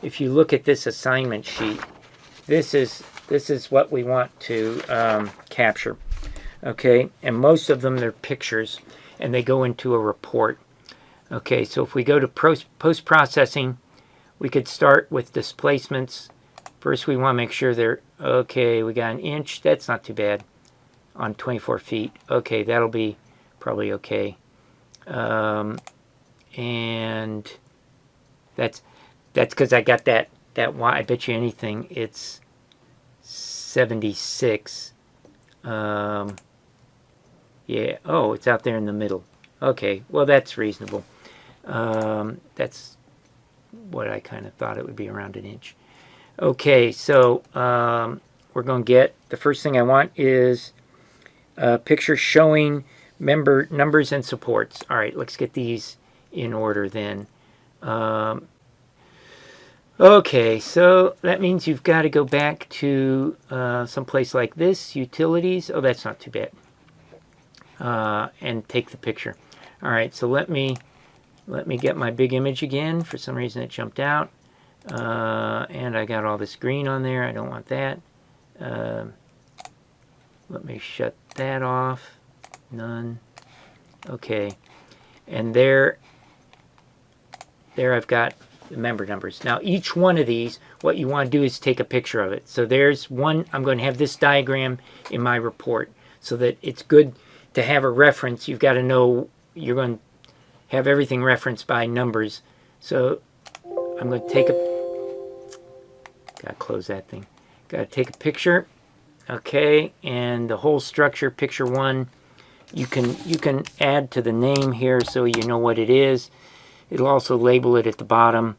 if you look at this assignment sheet, this is what we want to capture. Okay, and most of them, they're pictures, and they go into a report. Okay, so if we go to post-processing, we could start with displacements. First, we want to make sure they're okay. We got an inch. That's not too bad on 24 feet. Okay, that'll be probably okay. And that's because I got that Y. I bet you anything it's 76. Yeah, oh, it's out there in the middle. Okay, well, that's reasonable. That's what I kind of thought it would be, around an inch. Okay, so we're going to get, the first thing I want is a picture showing member numbers and supports. All right, let's get these in order then. Okay, so that means you've got to go back to someplace like this, utilities. Oh, that's not too bad. And take the picture. All right, so let me get my big image again. For some reason it jumped out. And I got all this green on there. I don't want that. Let me shut that off. None. Okay. And there I've got the member numbers. Now each one of these, what you want to do is take a picture of it. So there's one. I'm going to have this diagram in my report so that it's good to have a reference. You've got to know you're going to have everything referenced by numbers. So I'm going to take gotta close that thing. Gotta take a picture. Okay, and the whole structure, picture one, you can add to the name here so you know what it is. It'll also label it at the bottom.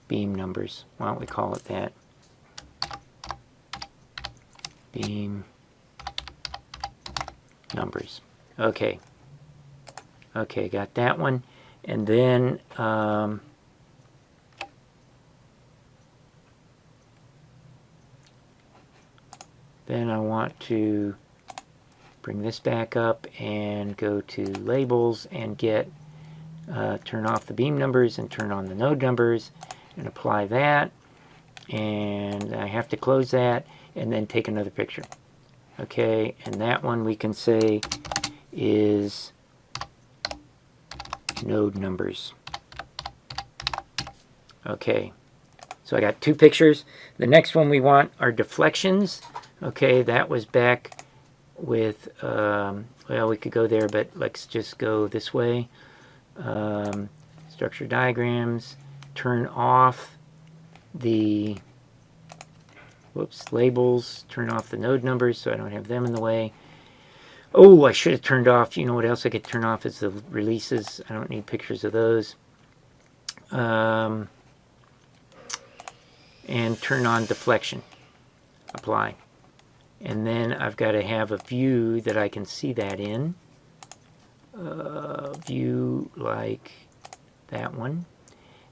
Beam numbers. Why don't we call it that? Beam numbers. Okay. Okay, got that one. And then then I want to bring this back up and go to labels and get turn off the beam numbers and turn on the node numbers and apply that. And I have to close that and then take another picture. Okay, and that one we can say is node numbers. Okay, so I got two pictures. The next one we want are deflections. Okay, that was back with, well, we could go there, but let's just go this way. Structure diagrams, turn off the, whoops, labels, turn off the node numbers so I don't have them in the way. Oh, I should have turned off, you know what else I could turn off is the releases. I don't need pictures of those. And turn on deflection. Apply. And then I've got to have a view that I can see that in. View like that one.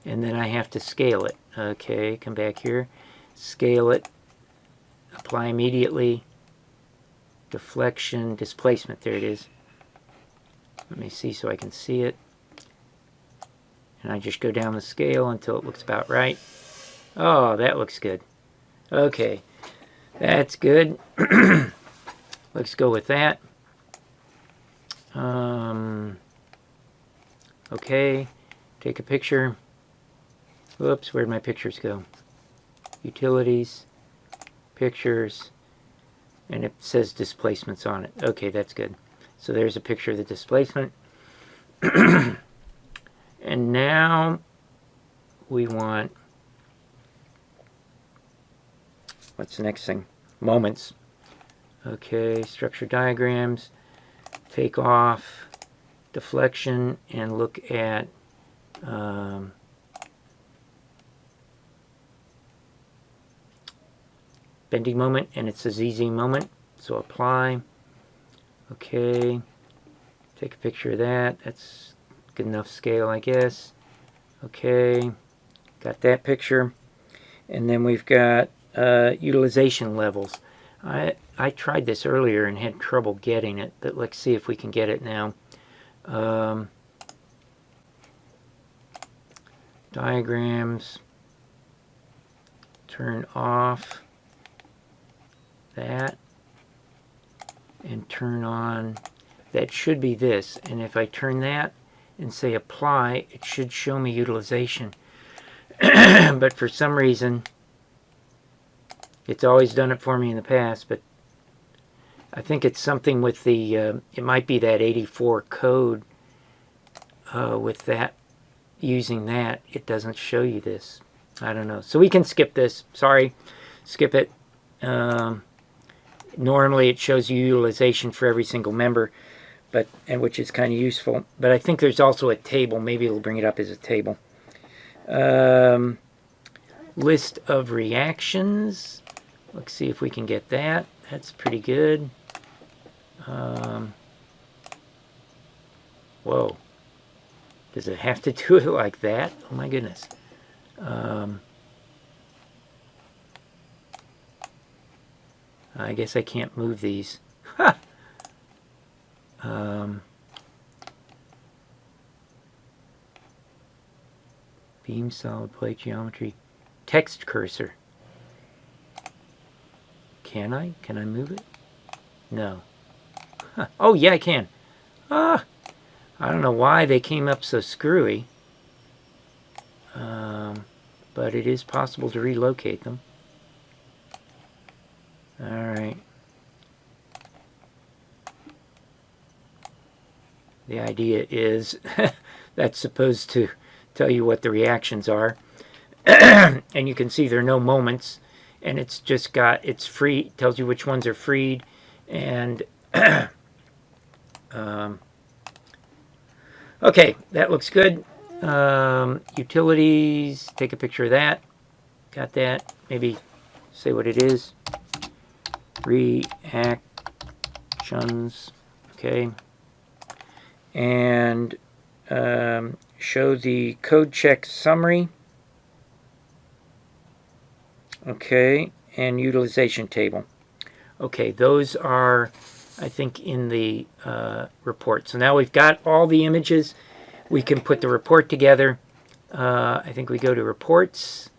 And then I have to scale it. Okay, come back here. Scale it. Apply immediately. Deflection, displacement, there it is. Let me see so I can see it. And I just go down the scale until it looks about right. Oh, that looks good. Okay, that's good. Let's go with that. Okay, take a picture. Whoops, where'd my pictures go? Utilities, pictures, and it says displacements on it. Okay, that's good. So there's a picture of the displacement. And now we want, what's the next thing? Moments. Okay, structure diagrams, take off deflection and look at bending moment, and it's a ZZ moment, so apply. Okay, take a picture of that. That's good enough scale, I guess. Okay, got that picture. And then we've got utilization levels. I tried this earlier and had trouble getting it, but let's see if we can get it now. diagrams, turn off that, and turn on, that should be this. And if I turn that and say apply, it should show me utilization. But for some reason, it's always done it for me in the past, but I think it's something with the, it might be that 84 code with that, using that, it doesn't show you this. I don't know. So we can skip this. Sorry, skip it. Normally it shows you utilization for every single member, but which is kind of useful. But I think there's also a table. Maybe it'll bring it up as a table. List of reactions. Let's see if we can get that. That's pretty good. Whoa. Does it have to do it like that? Oh my goodness. I guess I can't move these. Ha! Beam solid plate geometry. Text cursor. Can I? Can I move it? No. Huh. Oh yeah, I can. I don't know why they came up so screwy. But it is possible to relocate them. Alright. The idea is that's supposed to tell you what the reactions are. And you can see there are no moments. And it's just got, it's free, tells you which ones are freed. And okay, that looks good. Utilities, take a picture of that. Got that. Maybe say what it is. Reactions. Okay. And show the code check summary. Okay. And utilization table. Okay, those are, I think, in the report. So now we've got all the images. We can put the report together. I think we go to reports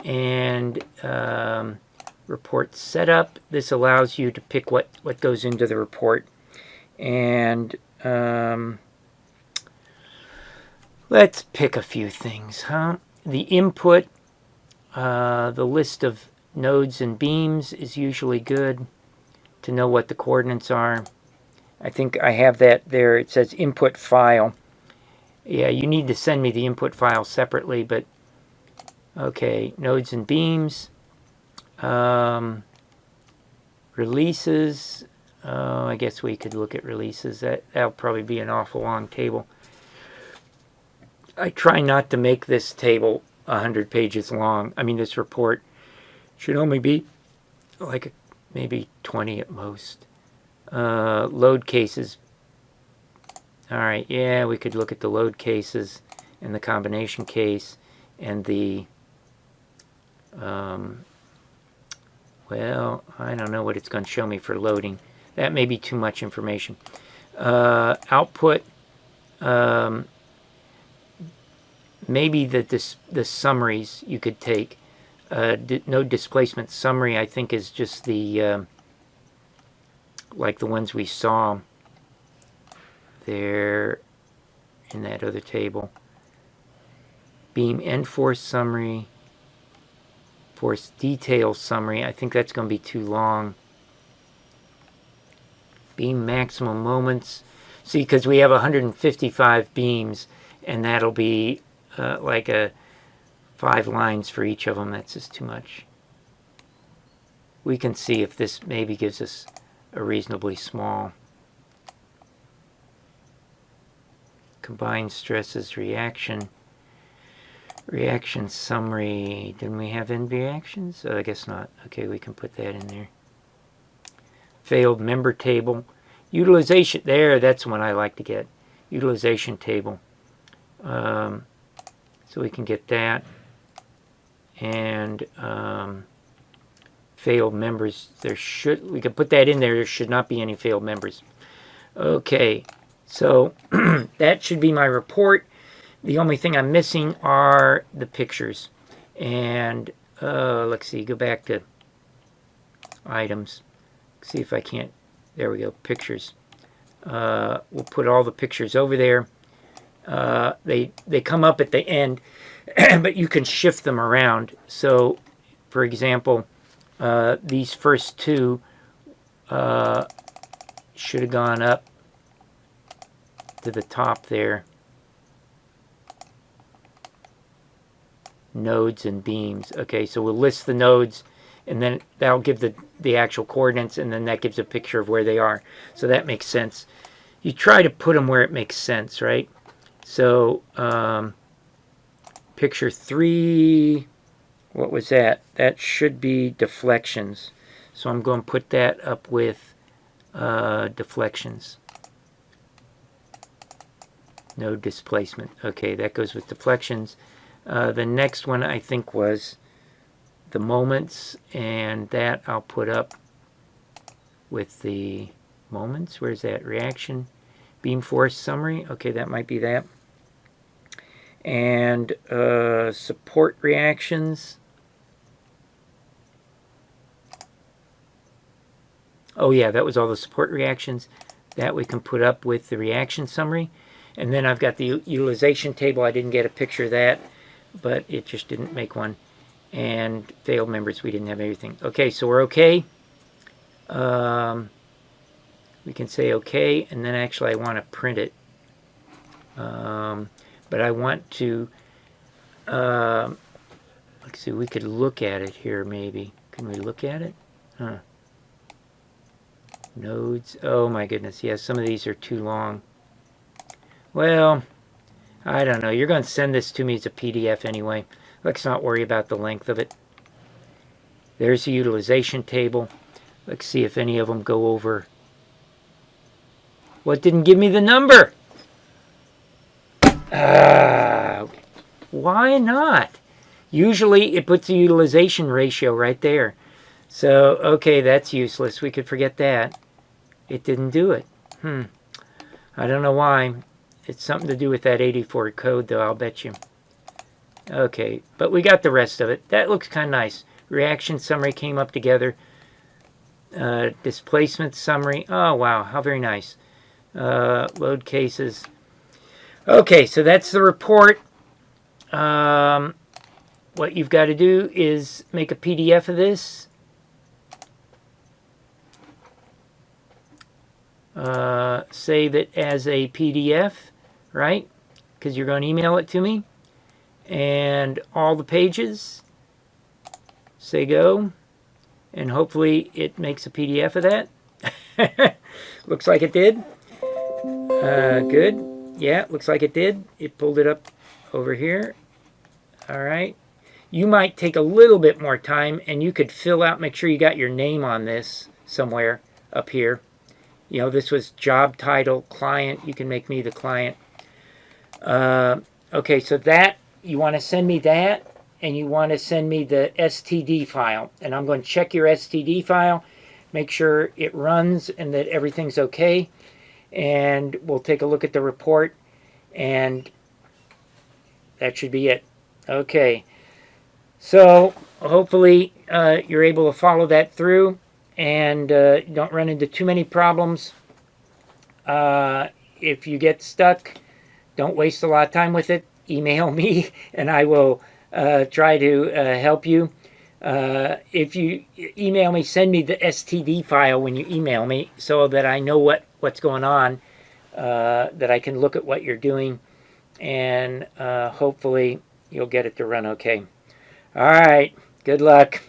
and report setup. This allows you to pick what goes into the report. And let's pick a few things, huh? The input, the list of nodes and beams is usually good to know what the coordinates are. I think I have that there. It says input file. Yeah, you need to send me the input file separately, but okay, nodes and beams. Releases. I guess we could look at releases. That'll probably be an awful long table. I try not to make this table 100 pages long. I mean, this report should only be like maybe 20 at most. Load cases. All right, yeah, we could look at the load cases and the combination case and the, well, I don't know what it's going to show me for loading. That may be too much information. Output, maybe the summaries you could take. Node displacement summary, I think, is just the, like the ones we saw there in that other table. Beam end force summary, force detail summary. I think that's going to be too long. Beam maximum moments. See, because we have 155 beams, and that'll be like 5 lines for each of them. That's just too much. We can see if this maybe gives us a reasonably small. Combined stresses, reaction summary. Didn't we have end reactions? Oh, I guess not. Okay, we can put that in there. Failed member table. Utilization, there, that's one I like to get. Utilization table. So we can get that. And failed members, we can put that in there. There should not be any failed members. Okay, so that should be my report. The only thing I'm missing are the pictures. And let's see, go back to items. See if I can't, there we go, pictures. We'll put all the pictures over there. They come up at the end, but you can shift them around. So, for example, these first two should have gone up to the top there. Nodes and beams. Okay, so we'll list the nodes, and then that'll give the actual coordinates, and then that gives a picture of where they are. So that makes sense. You try to put them where it makes sense, right? So picture 3, what was that? That should be deflections. So I'm going to put that up with deflections. No displacement. Okay, that goes with deflections. The next one I think was the moments, and that I'll put up with the moments. Where's that? Reaction, beam force summary. Okay, that might be that. And support reactions. Oh yeah, that was all the support reactions. That we can put up with the reaction summary. And then I've got the utilization table. I didn't get a picture of that, but it just didn't make one. And failed members, we didn't have everything. Okay, so we're okay. We can say okay, and then actually I want to print it. But I want to, let's see, we could look at it here maybe. Can we look at it? Huh. Nodes, oh my goodness, yes, some of these are too long. Well, I don't know. You're going to send this to me as a PDF anyway. Let's not worry about the length of it. There's the utilization table. Let's see if any of them go over. Well, it didn't give me the number. Why not? Usually it puts the utilization ratio right there. So, okay, that's useless. We could forget that. It didn't do it. I don't know why. It's something to do with that 84 code, though, I'll bet you. Okay, but we got the rest of it. That looks kind of nice. Reaction summary came up together. Displacement summary. Oh, wow, how very nice. Load cases. Okay, so that's the report. What you've got to do is make a PDF of this. Save it as a PDF, right? Because you're going to email it to me. And all the pages. Say go. And hopefully it makes a PDF of that. Looks like it did. Good. Yeah, looks like it did. It pulled it up over here. All right. You might take a little bit more time, and you could fill out, make sure you got your name on this somewhere up here. You know, this was job title, client. You can make me the client. Okay, so that, you want to send me that, and you want to send me the STD file. And I'm going to check your STD file, make sure it runs and that everything's okay. And we'll take a look at the report, and that should be it. Okay, so hopefully you're able to follow that through, and don't run into too many problems. If you get stuck, don't waste a lot of time with it. Email me, and I will try to help you. If you email me, send me the STD file when you email me, so that I know what's going on, that I can look at what you're doing, and hopefully you'll get it to run okay. All right, good luck.